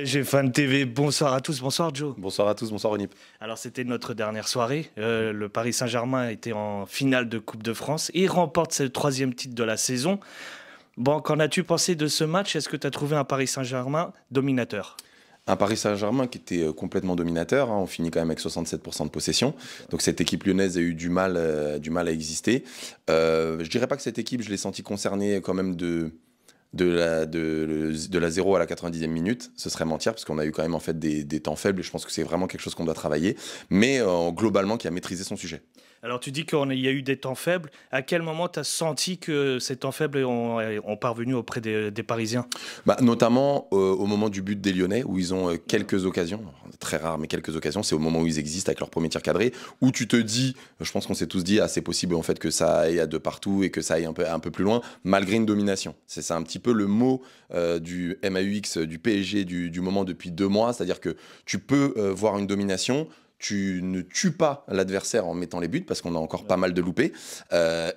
PSG Fan TV, bonsoir à tous, bonsoir Joe. Bonsoir à tous, bonsoir Onip. Alors c'était notre dernière soirée, le Paris Saint-Germain était en finale de Coupe de France et remporte ce troisième titre de la saison. Bon, qu'en as-tu pensé de ce match? Est-ce que tu as trouvé un Paris Saint-Germain dominateur? Un Paris Saint-Germain qui était complètement dominateur, hein. On finit quand même avec 67% de possession. Donc cette équipe lyonnaise a eu du mal à exister. Je dirais pas que cette équipe, je l'ai senti concernée quand même de la 0 à la 90e minute. Ce serait mentir parce qu'on a eu quand même en fait des temps faibles et je pense que c'est vraiment quelque chose qu'on doit travailler. Mais globalement, qui a maîtrisé son sujet. Alors tu dis qu'il y a eu des temps faibles. À quel moment tu as senti que ces temps faibles ont parvenu auprès des Parisiens? Notamment au moment du but des Lyonnais, où ils ont quelques occasions, très rares mais quelques occasions, c'est au moment où ils existent avec leur premier tir cadré, où tu te dis, je pense qu'on s'est tous dit, c'est possible en fait que ça aille à de partout et que ça aille un peu plus loin, malgré une domination. C'est un petit peu le mot du MAUX, du PSG, du moment depuis 2 mois, c'est-à-dire que tu peux voir une domination, tu ne tues pas l'adversaire en mettant les buts parce qu'on a encore pas mal de loupés.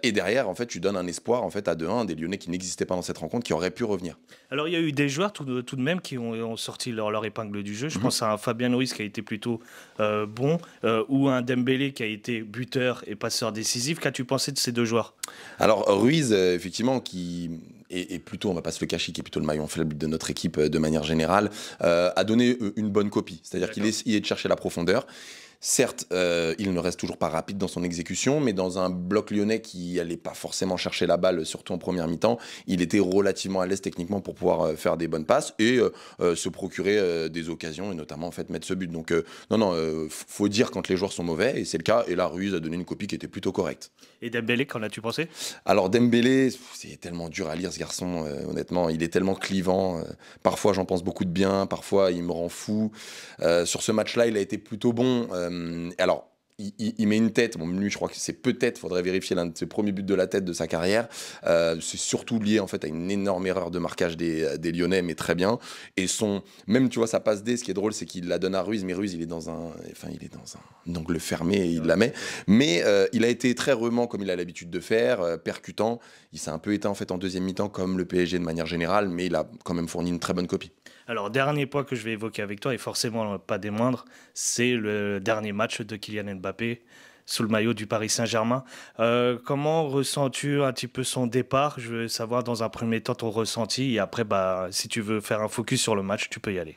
Et derrière, en fait, tu donnes un espoir en fait, à 2-1, des Lyonnais qui n'existaient pas dans cette rencontre, qui auraient pu revenir. Alors, il y a eu des joueurs tout de même qui ont sorti leur épingle du jeu. Je pense à un Fabien Ruiz qui a été plutôt bon, ou un Dembélé qui a été buteur et passeur décisif. Qu'as-tu pensé de ces deux joueurs? Alors, Ruiz, effectivement, qui est plutôt, on va pas se le cacher, qui est plutôt le maillon faible de notre équipe de manière générale, a donné une bonne copie. C'est-à-dire qu'il essayait de chercher la profondeur. Certes, il ne reste toujours pas rapide dans son exécution, mais dans un bloc lyonnais qui n'allait pas forcément chercher la balle, surtout en première mi-temps, il était relativement à l'aise techniquement pour pouvoir faire des bonnes passes et se procurer des occasions, et notamment en fait mettre ce but. Donc faut dire quand les joueurs sont mauvais, et c'est le cas, et là Ruiz a donné une copie qui était plutôt correcte. Et Dembélé, qu'en as-tu pensé? Alors Dembélé, c'est tellement dur à lire ce garçon, honnêtement, il est tellement clivant, parfois j'en pense beaucoup de bien, parfois il me rend fou. Sur ce match-là, il a été plutôt bon. Alors, il met une tête, bon, lui je crois que c'est peut-être, faudrait vérifier l'un de ses premiers buts de la tête de sa carrière, c'est surtout lié en fait à une énorme erreur de marquage des Lyonnais, mais très bien, et même tu vois sa passe D, ce qui est drôle c'est qu'il la donne à Ruiz, mais Ruiz il est dans un angle fermé et il la met, mais il a été très remuant comme il a l'habitude de faire, percutant, il s'est un peu éteint en fait en deuxième mi-temps comme le PSG de manière générale, mais il a quand même fourni une très bonne copie. Alors, dernier point que je vais évoquer avec toi, et forcément pas des moindres, c'est le dernier match de Kylian Mbappé sous le maillot du Paris Saint-Germain. Comment ressens-tu un petit peu son départ? Je veux savoir dans un premier temps ton ressenti, et après, si tu veux faire un focus sur le match, tu peux y aller.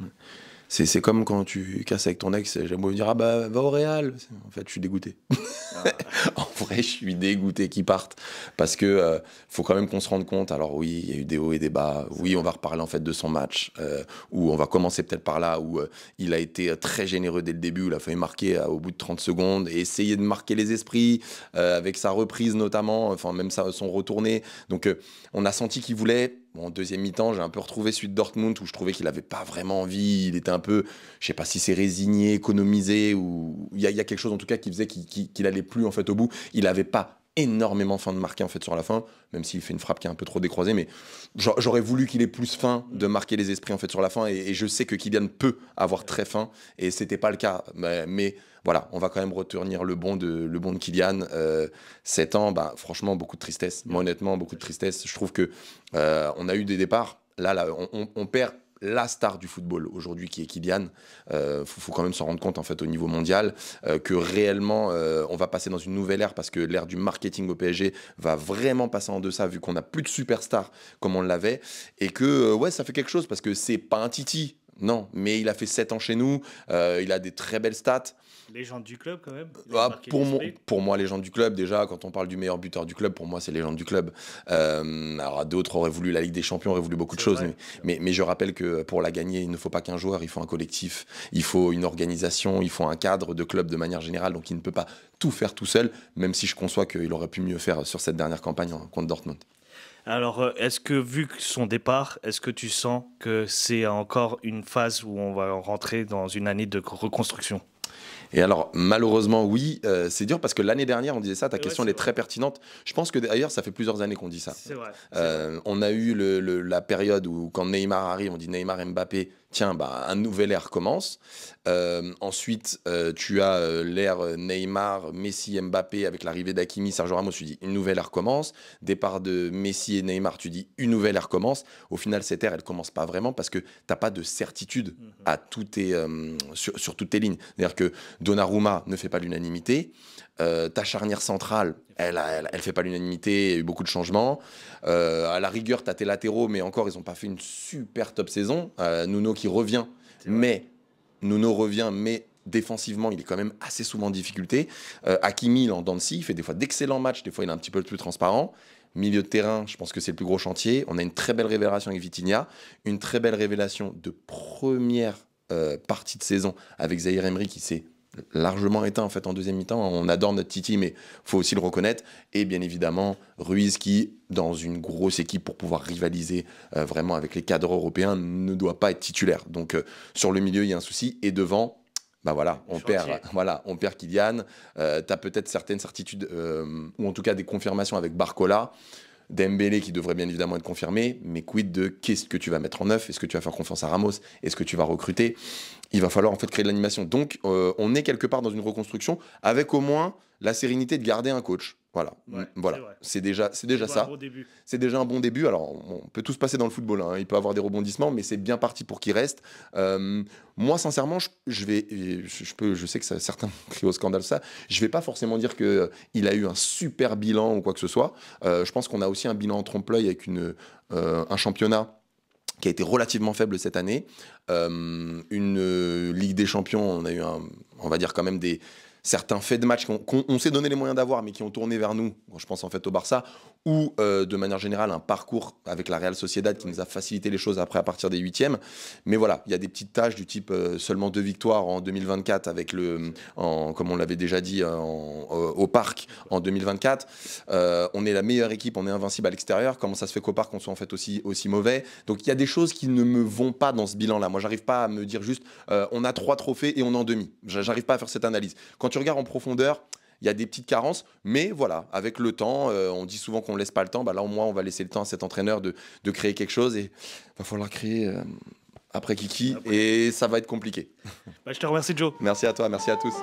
C'est comme quand tu casses avec ton ex, j'aime bien dire va au Real. En fait, je suis dégoûté. En vrai, je suis dégoûté qu'ils partent parce que faut quand même qu'on se rende compte. Alors oui, il y a eu des hauts et des bas. Oui, on va reparler en fait de son match où on va commencer peut-être par là où il a été très généreux dès le début, où il a fallu marquer au bout de 30 secondes et essayer de marquer les esprits avec sa reprise notamment, enfin même son retourné. Donc on a senti qu'il voulait. Bon, en deuxième mi-temps, j'ai un peu retrouvé celui de Dortmund où je trouvais qu'il n'avait pas vraiment envie. Il était un peu, je sais pas si c'est résigné, économisé, ou il y a quelque chose en tout cas qui faisait qu'il allait plus en fait au bout. Il n'avait pas énormément faim de marquer en fait sur la fin, même s'il fait une frappe qui est un peu trop décroisée, mais j'aurais voulu qu'il ait plus faim de marquer les esprits en fait sur la fin, et je sais que Kylian peut avoir très faim, et c'était pas le cas, mais voilà, on va quand même retenir le bon de Kylian. 7 ans, franchement, beaucoup de tristesse. Moi, honnêtement, beaucoup de tristesse. Je trouve que on a eu des départs. Là on perd la star du football aujourd'hui qui est Kylian. Faut quand même s'en rendre compte en fait au niveau mondial que réellement on va passer dans une nouvelle ère parce que l'ère du marketing au PSG va vraiment passer en deçà vu qu'on n'a plus de superstars comme on l'avait, et que ouais, ça fait quelque chose parce que c'est pas un Titi. Non, mais il a fait 7 ans chez nous, il a des très belles stats. Légende du club quand même. Pour moi, légende du club, déjà, quand on parle du meilleur buteur du club, pour moi, c'est légende du club. Alors, d'autres auraient voulu la Ligue des Champions, auraient voulu beaucoup de choses, mais je rappelle que pour la gagner, il ne faut pas qu'un joueur, il faut un collectif, il faut une organisation, il faut un cadre de club de manière générale, donc il ne peut pas tout faire tout seul, même si je conçois qu'il aurait pu mieux faire sur cette dernière campagne contre Dortmund. Alors, est-ce que, vu son départ, est-ce que tu sens que c'est encore une phase où on va rentrer dans une année de reconstruction? Et alors, malheureusement, oui, c'est dur parce que l'année dernière, on disait ça, ta question elle est très pertinente. Je pense que d'ailleurs, ça fait plusieurs années qu'on dit ça. C'est vrai. On a eu la période où, quand Neymar arrive, on dit Neymar Mbappé, tiens, bah, un nouvel ère commence. Ensuite, tu as l'ère Neymar, Messi, Mbappé avec l'arrivée d'Hakimi, Sergio Ramos, tu dis une nouvelle ère commence. Départ de Messi et Neymar, tu dis une nouvelle ère commence. Au final, cette ère, elle commence pas vraiment parce que t'as pas de certitude à sur toutes tes lignes. C'est-à-dire que Donnarumma ne fait pas l'unanimité. Ta charnière centrale, elle fait pas l'unanimité, il y a eu beaucoup de changements. À la rigueur, tu as tes latéraux, mais encore, ils n'ont pas fait une super top saison. Nuno qui revient, mais défensivement, il est quand même assez souvent en difficulté. Hakimi, il est en dents de scie, il fait des fois d'excellents matchs, des fois il est un petit peu plus transparent. Milieu de terrain, je pense que c'est le plus gros chantier. On a une très belle révélation avec Vitinha, une très belle révélation de première partie de saison avec Zahir Emery qui s'est largement éteint en fait en deuxième mi-temps. On adore notre Titi, mais faut aussi le reconnaître. Et bien évidemment, Ruiz qui, dans une grosse équipe pour pouvoir rivaliser vraiment avec les cadres européens, ne doit pas être titulaire. Donc sur le milieu, il y a un souci. Et devant, bah voilà, on perd Kylian. Tu as peut-être certaines certitudes, ou en tout cas des confirmations avec Barcola. Dembélé qui devrait bien évidemment être confirmé, mais quid de qu'est-ce que tu vas mettre en neuf? Est-ce que tu vas faire confiance à Ramos? Est-ce que tu vas recruter? Il va falloir en fait créer de l'animation. Donc on est quelque part dans une reconstruction avec au moins la sérénité de garder un coach. Voilà, voilà. C'est déjà ça. C'est déjà un bon début. Alors on peut tous passer dans le football, hein. Il peut avoir des rebondissements, mais c'est bien parti pour qu'il reste. Moi, sincèrement, je sais que certains crient au scandale ça. Je vais pas forcément dire que il a eu un super bilan ou quoi que ce soit. Je pense qu'on a aussi un bilan en trompe-l'œil avec un championnat qui a été relativement faible cette année. Une Ligue des Champions, on a eu on va dire quand même certains faits de match qu'on s'est donné les moyens d'avoir, mais qui ont tourné vers nous. Je pense en fait au Barça, ou de manière générale un parcours avec la Real Sociedad qui nous a facilité les choses après à partir des huitièmes. Mais voilà, il y a des petites tâches du type seulement 2 victoires en 2024 avec comme on l'avait déjà dit au Parc en 2024. On est la meilleure équipe, on est invincible à l'extérieur. Comment ça se fait qu'au Parc on soit en fait aussi mauvais? Donc il y a des choses qui ne me vont pas dans ce bilan-là. Moi, j'arrive pas à me dire juste on a 3 trophées et on est en demi. J'arrive pas à faire cette analyse. Quand tu regardes en profondeur, il y a des petites carences, mais voilà, avec le temps, on dit souvent qu'on ne laisse pas le temps. Bah là, au moins, on va laisser le temps à cet entraîneur de créer quelque chose et il va falloir créer après Kiki et ça va être compliqué. Bah, je te remercie, Joe. Merci à toi, merci à tous.